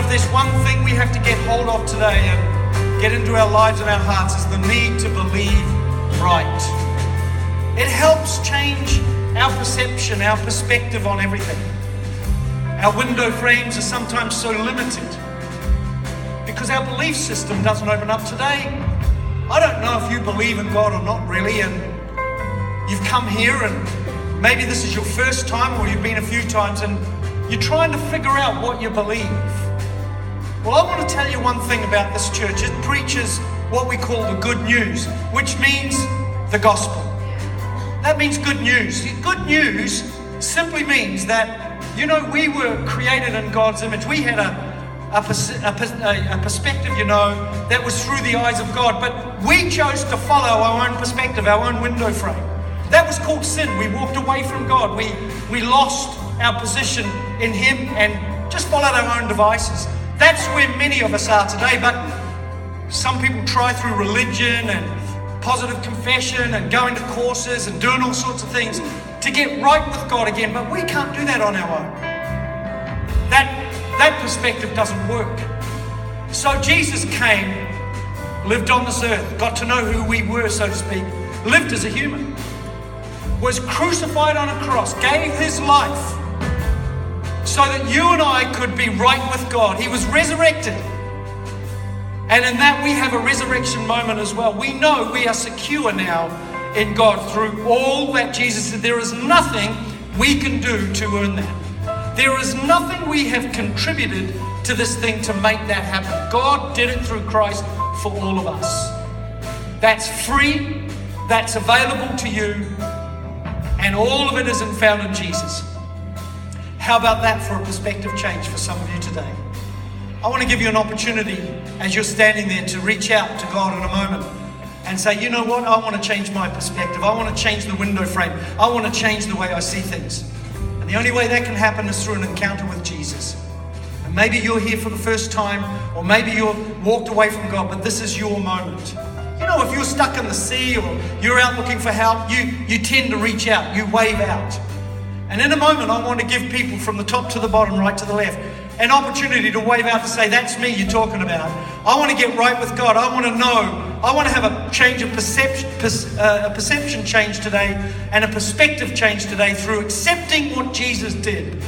there's one thing we have to get hold of today and get into our lives and our hearts, is the need to believe right. It helps change our perception, our perspective on everything. Our window frames are sometimes so limited because our belief system doesn't open up today. I don't know if you believe in God or not really, and you've come here and maybe this is your first time or you've been a few times and you're trying to figure out what you believe. Well, I want to tell you one thing about this church. It preaches what we call the good news, which means the gospel. That means good news. Good news simply means that, you know, we were created in God's image. We had a perspective, you know, that was through the eyes of God, but we chose to follow our own perspective, our own window frame. That was called sin. We walked away from God. We lost our position in Him and just followed our own devices. That's where many of us are today, but some people try through religion and positive confession and going to courses and doing all sorts of things to get right with God again, but we can't do that on our own. That perspective doesn't work. So Jesus came, lived on this earth, got to know who we were, so to speak, lived as a human, was crucified on a cross, gave His life so that you and I could be right with God. He was resurrected. And in that we have a resurrection moment as well. We know we are secure now in God through all that Jesus did. There is nothing we can do to earn that. There is nothing we have contributed to this thing to make that happen. God did it through Christ for all of us. That's free, that's available to you, and all of it is found in Jesus. How about that for a perspective change for some of you today? I want to give you an opportunity as you're standing there to reach out to God in a moment and say, you know what, I want to change my perspective. I want to change the window frame. I want to change the way I see things. And the only way that can happen is through an encounter with Jesus. And maybe you're here for the first time, or maybe you've walked away from God, but this is your moment. You know, if you're stuck in the sea or you're out looking for help, you tend to reach out, you wave out. And in a moment, I want to give people from the top to the bottom, right to the left, an opportunity to wave out to say, that's me you're talking about. I want to get right with God. I want to know. I want to have a change of perception, a perception change today and a perspective change today through accepting what Jesus did